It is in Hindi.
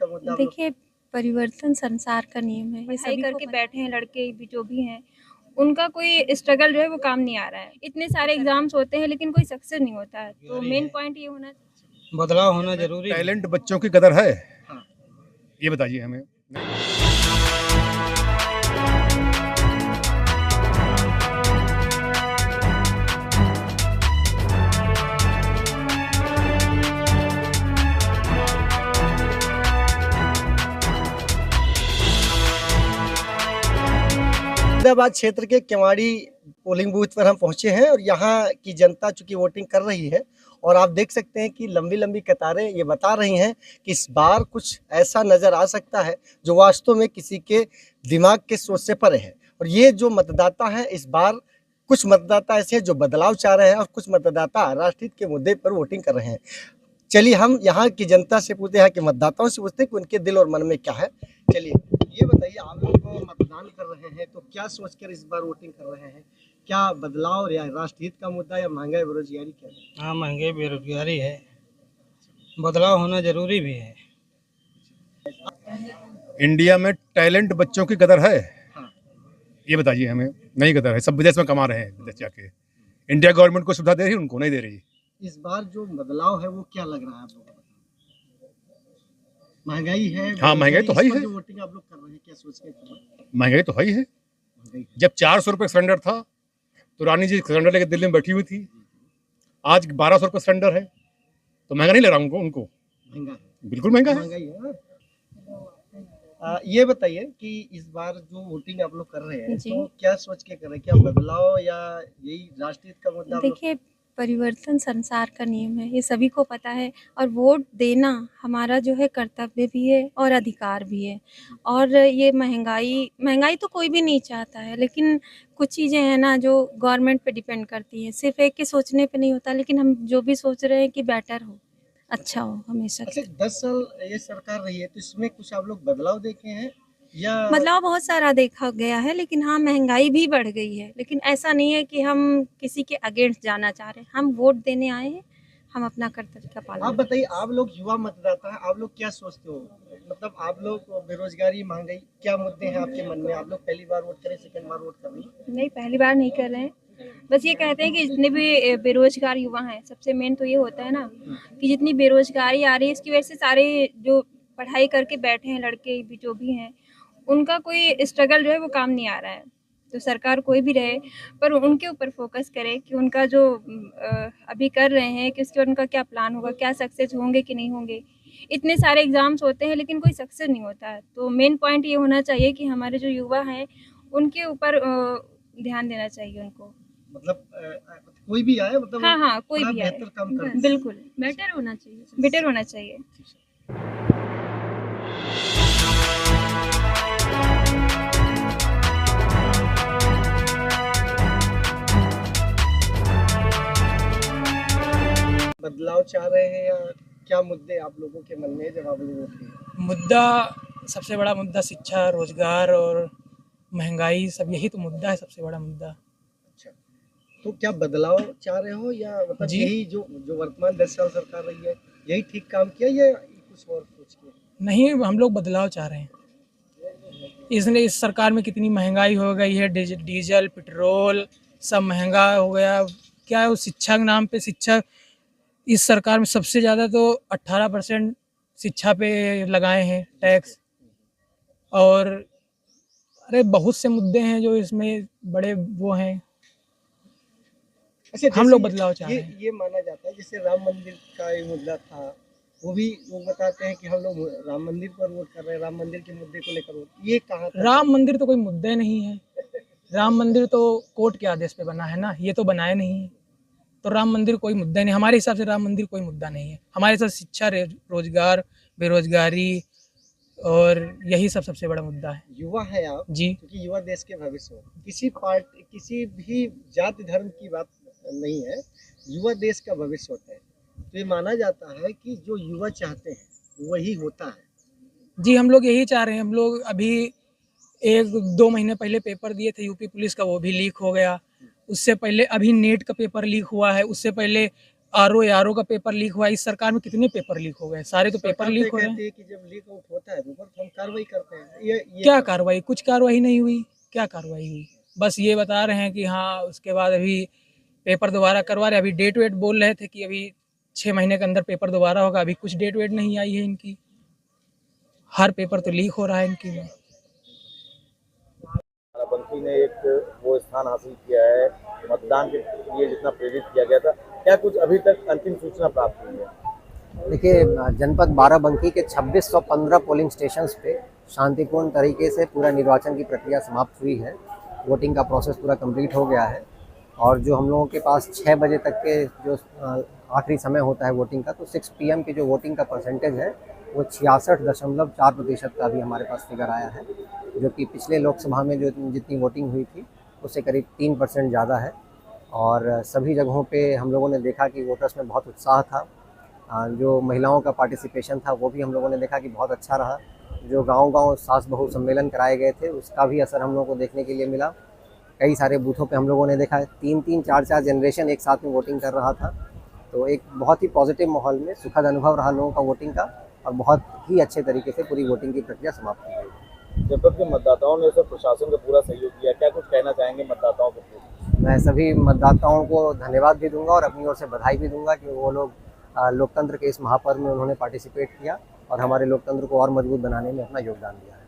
मुद्दा? देखिए, परिवर्तन संसार का नियम है। पढ़ाई करके बैठे हैं लड़के भी जो भी हैं, उनका कोई स्ट्रगल जो है वो काम नहीं आ रहा है। इतने सारे एग्जाम्स होते हैं लेकिन कोई सक्सेस नहीं होता है। तो मेन पॉइंट ये होना चाहिए, बदलाव होना जरूरी है। टैलेंट बच्चों की कदर है, हाँ। ये बताइए हमें। फरीदाबाद क्षेत्र के केवाड़ी पोलिंग बूथ पर हम पहुंचे हैं और यहाँ की जनता चूंकि वोटिंग कर रही है और आप देख सकते हैं कि लंबी लंबी कतारें ये बता रही हैं कि इस बार कुछ ऐसा नज़र आ सकता है जो वास्तव में किसी के दिमाग के सोच से परे है। और ये जो मतदाता हैं इस बार कुछ मतदाता ऐसे हैं जो बदलाव चाह रहे हैं और कुछ मतदाता राष्ट्रहित के मुद्दे पर वोटिंग कर रहे हैं। चलिए हम यहाँ की जनता से पूछते हैं, कि मतदाताओं से पूछते हैं कि उनके दिल और मन में क्या है। चलिए ये बताइए, आप लोग को मतदान कर रहे हैं तो क्या सोचकर इस बार वोटिंग कर रहे हैं? क्या बदलाव या राष्ट्रहित का मुद्दा या महंगाई बेरोजगारी क्या है? हाँ, महंगाई बेरोजगारी है, बदलाव होना जरूरी भी है। इंडिया में टैलेंट बच्चों की कदर है, हाँ। ये बताइए हमें। नहीं कदर है, सब विदेश में कमा रहे हैं, विदेश जाके। इंडिया गवर्नमेंट को सुविधा दे रही है, उनको नहीं दे रही। इस बार जो बदलाव है वो क्या लग रहा है आप लोगों को? महंगाई है। हाँ, महंगाई तो है ही है। जो वोटिंग आप लोग कर रहे हैं क्या सोच के कर रहे हैं? महंगाई तो है ही है। जब 400 रुपये सिलेंडर था तो रानी जी सिलेंडर लेकर दिल्ली में बैठी हुई थी। आज 1200 रुपये सिलेंडर है, तो महंगा नहीं ले रहा उनको। महंगा है, बिल्कुल महंगा है। महंगाई है। ये बताइए कि इस बार जो वोटिंग आप लोग कर रहे हैं तो क्या सोच के कर रहे हैं? क्या बदलाव या यही राष्ट्रहित का मुद्दा? देखिए, परिवर्तन संसार का नियम है, ये सभी को पता है। और वोट देना हमारा जो है कर्तव्य भी है और अधिकार भी है। और ये महंगाई तो कोई भी नहीं चाहता है, लेकिन कुछ चीज़ें हैं ना जो गवर्नमेंट पे डिपेंड करती हैं। सिर्फ एक के सोचने पे नहीं होता, लेकिन हम जो भी सोच रहे हैं कि बेटर हो, अच्छा हो हमेशा। अच्छा, 10 साल ये सरकार रही है तो इसमें कुछ आप लोग बदलाव देखे हैं या? बदलाव बहुत सारा देखा गया है, लेकिन हाँ, महंगाई भी बढ़ गई है। लेकिन ऐसा नहीं है कि हम किसी के अगेंस्ट जाना चाह रहे हैं। हम वोट देने आए हैं, हम अपना कर्तव्य का पालन। आप बताइए, आप लोग युवा मतदाता हैं, आप लोग क्या सोचते हो? मतलब आप लोग बेरोजगारी, महंगाई, क्या मुद्दे हैं आपके मन में? आप लोग पहली बार वोट करें, सेकंड बार वोट कर रही हैं? नहीं, पहली बार नहीं कर रहे हैं। बस ये कहते हैं कि जितने भी बेरोजगार युवा हैं, सबसे मेन तो ये होता है ना कि जितनी बेरोजगारी आ रही है इसकी वजह से सारे जो पढ़ाई करके बैठे हैं लड़के भी जो भी हैं, उनका कोई स्ट्रगल जो है वो काम नहीं आ रहा है। तो सरकार कोई भी रहे पर उनके ऊपर फोकस करे कि उनका जो अभी कर रहे हैं कि उसके बाद उनका क्या प्लान होगा, क्या सक्सेस होंगे कि नहीं होंगे। इतने सारे एग्जाम्स होते हैं लेकिन कोई सक्सेस नहीं होता है। तो मेन पॉइंट ये होना चाहिए कि हमारे जो युवा हैं उनके ऊपर ध्यान देना चाहिए उनको। मतलब कोई भी आए, मतलब हाँ, कोई भी आए, बेहतर काम करे। बिल्कुल बेटर होना चाहिए। बदलाव चाह रहे हैं या क्या मुद्दे आप लोगों के मन में जब आप लोग वोट किए? मुद्दा, सबसे बड़ा मुद्दा शिक्षा, रोजगार और महंगाई, सब यही तो मुद्दा है, सबसे बड़ा मुद्दा। अच्छा, तो क्या बदलाव चाह रहे हो या मतलब यही जो वर्तमान 10 साल सरकार रही है यही ठीक काम किया या कुछ और सोच के? नहीं, हम लोग बदलाव चाह रहे हैं। इसलिए इस सरकार में कितनी महंगाई हो गई है, डीजल, पेट्रोल सब महंगा हो गया। क्या है, शिक्षा के नाम पे, शिक्षा इस सरकार में सबसे ज़्यादा तो 18% शिक्षा पे लगाए हैं टैक्स। और अरे बहुत से मुद्दे हैं जो इसमें बड़े वो हैं। अच्छा, हम लोग बदलाव चाह रहे हैं। ये माना जाता है जैसे राम मंदिर का ये मुद्दा था, वो भी लोग बताते हैं कि हम लोग राम मंदिर पर वोट कर रहे हैं, राम मंदिर के मुद्दे को लेकर वोट। ये कहाँ था? राम मंदिर तो कोई मुद्दा नहीं है। राम मंदिर तो कोर्ट के आदेश पे बना है ना, ये तो बनाया नहीं है। तो राम मंदिर कोई मुद्दा नहीं, हमारे हिसाब से राम मंदिर कोई मुद्दा नहीं है। हमारे साथ शिक्षा, रोजगार, बेरोजगारी और यही सब सबसे बड़ा मुद्दा है। युवा है आप जी, क्योंकि युवा देश के भविष्य हो। किसी पार्टी, किसी भी जाति धर्म की बात नहीं है, युवा देश का भविष्य होता है। तो ये माना जाता है कि जो युवा चाहते हैं वही होता है। जी, हम लोग यही चाह रहे हैं। हम लोग अभी 1-2 महीने पहले पेपर दिए थे यूपी पुलिस का, वो भी लीक हो गया। उससे पहले अभी नेट का पेपर लीक हुआ है। उससे पहले आरओ का पेपर लीक हुआ, इस सरकार में कितने पेपर लीक हो गए, सारे तो पेपर सरकार लीक ये हो रहे कहती हैं। है कि जब लीक आउट होता है पेपर तो हम कार्रवाई करते हैं। ये क्या कार्रवाई, कुछ कार्रवाई नहीं हुई, क्या कार्रवाई हुई, बस ये बता रहे हैं कि हाँ उसके बाद अभी पेपर दोबारा करवा रहे, अभी डेट वेट बोल रहे थे कि अभी 6 महीने के अंदर पेपर दोबारा होगा, अभी कुछ डेट वेट नहीं आई है इनकी, हर पेपर तो लीक हो रहा है इनकी में। बाराबंकी ने एक वो स्थान हासिल किया है मतदान के लिए जितना प्रेरित किया गया था, क्या कुछ अभी तक अंतिम सूचना प्राप्त हुई है? देखिए, जनपद बाराबंकी के 2615 पोलिंग स्टेशंस पे शांतिपूर्ण तरीके से पूरा निर्वाचन की प्रक्रिया समाप्त हुई है। वोटिंग का प्रोसेस पूरा कंप्लीट हो गया है और जो हम लोगों के पास 6 बजे तक के जो आखिरी समय होता है वोटिंग का, तो 6 PM की जो वोटिंग का परसेंटेज है वो 66.4% का भी हमारे पास फिगर आया है, जो कि पिछले लोकसभा में जो जितनी वोटिंग हुई थी उससे करीब 3% ज़्यादा है। और सभी जगहों पे हम लोगों ने देखा कि वोटर्स में बहुत उत्साह था। जो महिलाओं का पार्टिसिपेशन था वो भी हम लोगों ने देखा कि बहुत अच्छा रहा। जो गांव-गांव सास बहू सम्मेलन कराए गए थे उसका भी असर हम लोगों को देखने के लिए मिला। कई सारे बूथों पे हम लोगों ने देखा 3-3, 4-4 जनरेशन एक साथ में वोटिंग कर रहा था। तो एक बहुत ही पॉजिटिव माहौल में सुखद अनुभव रहा लोगों का वोटिंग का और बहुत ही अच्छे तरीके से पूरी वोटिंग की प्रक्रिया समाप्त की गई। जनपद के मतदाताओं ने सब प्रशासन का पूरा सहयोग किया, क्या कुछ कहना चाहेंगे मतदाताओं के प्रति? मैं सभी मतदाताओं को धन्यवाद भी दूंगा और अपनी ओर से बधाई भी दूंगा कि वो लोग लोकतंत्र के इस महापर्व में उन्होंने पार्टिसिपेट किया और हमारे लोकतंत्र को और मजबूत बनाने में अपना योगदान दिया है।